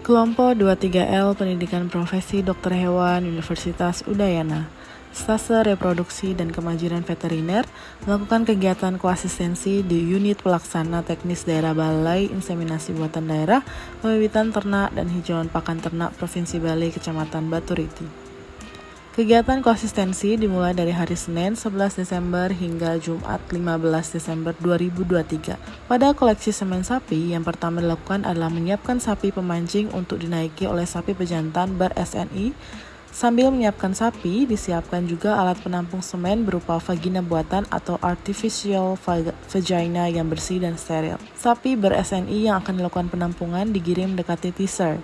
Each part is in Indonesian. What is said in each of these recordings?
Kelompok 23L Pendidikan Profesi Dokter Hewan Universitas Udayana, Stase Reproduksi dan Kemajuan Veteriner melakukan kegiatan koasistensi di Unit Pelaksana Teknis Daerah Balai Inseminasi Buatan Daerah, Pembibitan Ternak dan Hijauan Pakan Ternak Provinsi Bali, Kecamatan Baturiti. Kegiatan koasistensi dimulai dari hari Senin 11 Desember hingga Jumat 15 Desember 2023. Pada koleksi semen sapi, yang pertama dilakukan adalah menyiapkan sapi pemancing untuk dinaiki oleh sapi pejantan ber-SNI. Sambil menyiapkan sapi, disiapkan juga alat penampung semen berupa vagina buatan atau artificial vagina yang bersih dan steril. Sapi ber-SNI yang akan dilakukan penampungan digiring mendekati teaser.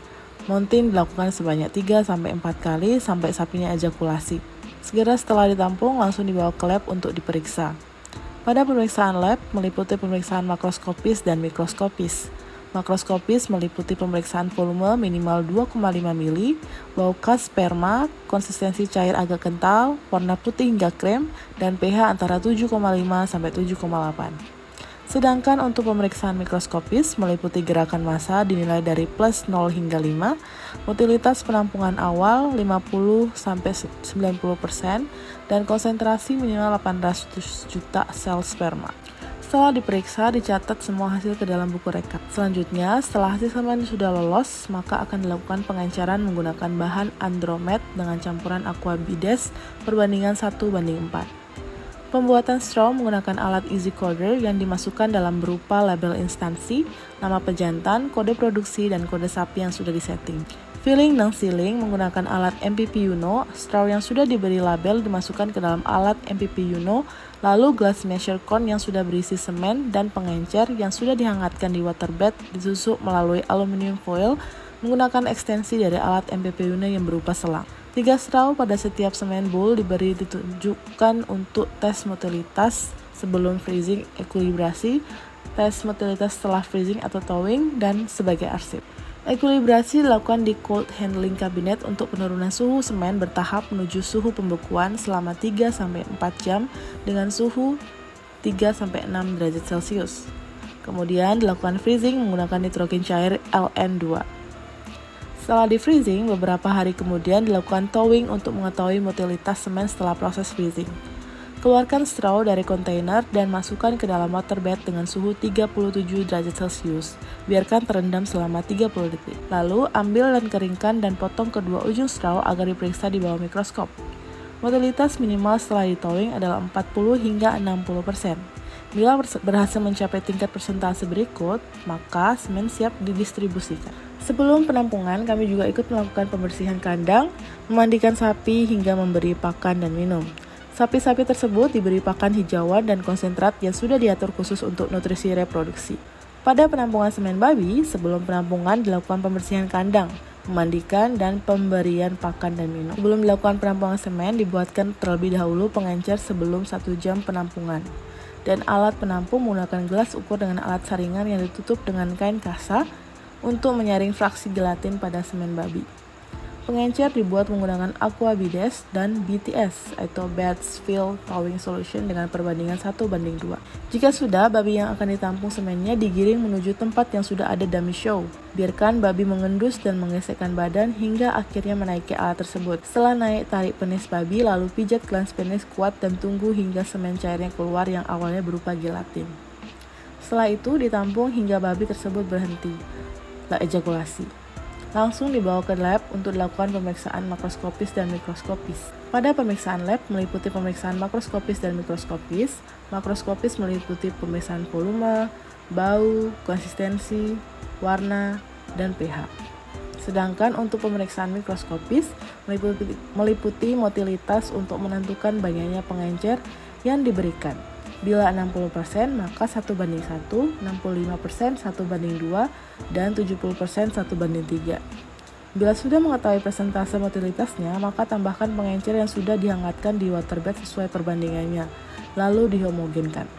Mounting dilakukan sebanyak 3-4 kali sampai sapinya ejakulasi. Segera setelah ditampung, langsung dibawa ke lab untuk diperiksa. Pada pemeriksaan lab, meliputi pemeriksaan makroskopis dan mikroskopis. Makroskopis meliputi pemeriksaan volume minimal 2,5 mili, bau khas sperma, konsistensi cair agak kental, warna putih hingga krem, dan pH antara 7,5 sampai 7,8. Sedangkan untuk pemeriksaan mikroskopis meliputi gerakan massa dinilai dari plus 0 hingga 5, motilitas penampungan awal 50-90%, dan konsentrasi minimal 800 juta sel sperma. Setelah diperiksa, dicatat semua hasil ke dalam buku rekap. Selanjutnya, setelah hasil semen sudah lolos, maka akan dilakukan pengenceran menggunakan bahan Andromed dengan campuran Aquabides perbandingan 1:4. Pembuatan straw menggunakan alat easy coder yang dimasukkan dalam berupa label instansi, nama pejantan, kode produksi, dan kode sapi yang sudah disetting. Filling dan sealing menggunakan alat MPP Uno, straw yang sudah diberi label dimasukkan ke dalam alat MPP Uno, lalu glass measure cone yang sudah berisi semen dan pengencer yang sudah dihangatkan di waterbed ditusuk melalui aluminium foil menggunakan ekstensi dari alat MPP Uno yang berupa selang. 3 straw pada setiap semen bowl ditunjukkan untuk tes motilitas sebelum freezing ekuilibrasi, tes motilitas setelah freezing atau thawing, dan sebagai arsip. Ekuilibrasi dilakukan di cold handling cabinet untuk penurunan suhu semen bertahap menuju suhu pembekuan selama 3-4 jam dengan suhu 3-6 derajat Celcius. Kemudian dilakukan freezing menggunakan nitrogen cair LN2. Setelah di-freezing, beberapa hari kemudian dilakukan thawing untuk mengetahui motilitas semen setelah proses freezing. Keluarkan straw dari kontainer dan masukkan ke dalam waterbed dengan suhu 37 derajat Celcius. Biarkan terendam selama 30 detik. Lalu, ambil dan keringkan dan potong kedua ujung straw agar diperiksa di bawah mikroskop. Motilitas minimal setelah di-thawing adalah 40 hingga 60%. Bila berhasil mencapai tingkat persentase berikut, maka semen siap didistribusikan. Sebelum penampungan, kami juga ikut melakukan pembersihan kandang, memandikan sapi, hingga memberi pakan dan minum. Sapi-sapi tersebut diberi pakan hijauan dan konsentrat yang sudah diatur khusus untuk nutrisi reproduksi. Pada penampungan semen babi, sebelum penampungan dilakukan pembersihan kandang, memandikan, dan pemberian pakan dan minum. Sebelum dilakukan penampungan semen, dibuatkan terlebih dahulu pengencer sebelum 1 jam penampungan. Dan alat penampung menggunakan gelas ukur dengan alat saringan yang ditutup dengan kain kasa untuk menyaring fraksi gelatin pada semen babi. Pengencer dibuat menggunakan Aquabides dan BTS atau Batesville Thawing Solution dengan perbandingan 1:2. Jika sudah, babi yang akan ditampung semennya digiring menuju tempat yang sudah ada dummy show. Biarkan babi mengendus dan menggesekkan badan hingga akhirnya menaiki alat tersebut. Setelah naik, tarik penis babi, lalu pijat glans penis kuat dan tunggu hingga semen cairnya keluar yang awalnya berupa gelatin. Setelah itu ditampung hingga babi tersebut berhenti ejakulasi. Langsung dibawa ke lab untuk dilakukan pemeriksaan makroskopis dan mikroskopis. Pada pemeriksaan lab meliputi pemeriksaan makroskopis dan mikroskopis. Makroskopis meliputi pemeriksaan volume, bau, konsistensi, warna, dan pH. Sedangkan untuk pemeriksaan mikroskopis meliputi motilitas untuk menentukan banyaknya pengencer yang diberikan. Bila 60%, maka 1:1, 65%, 1:2, dan 70% 1:3. Bila sudah mengetahui persentase motilitasnya, maka tambahkan pengencer yang sudah dihangatkan di waterbed sesuai perbandingannya, lalu dihomogenkan.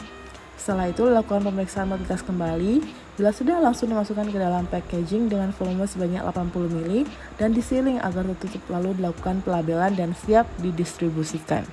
Setelah itu, lakukan pemeriksaan motilitas kembali. Bila sudah, langsung dimasukkan ke dalam packaging dengan volume sebanyak 80 ml dan disealing agar tertutup, lalu dilakukan pelabelan dan siap didistribusikan.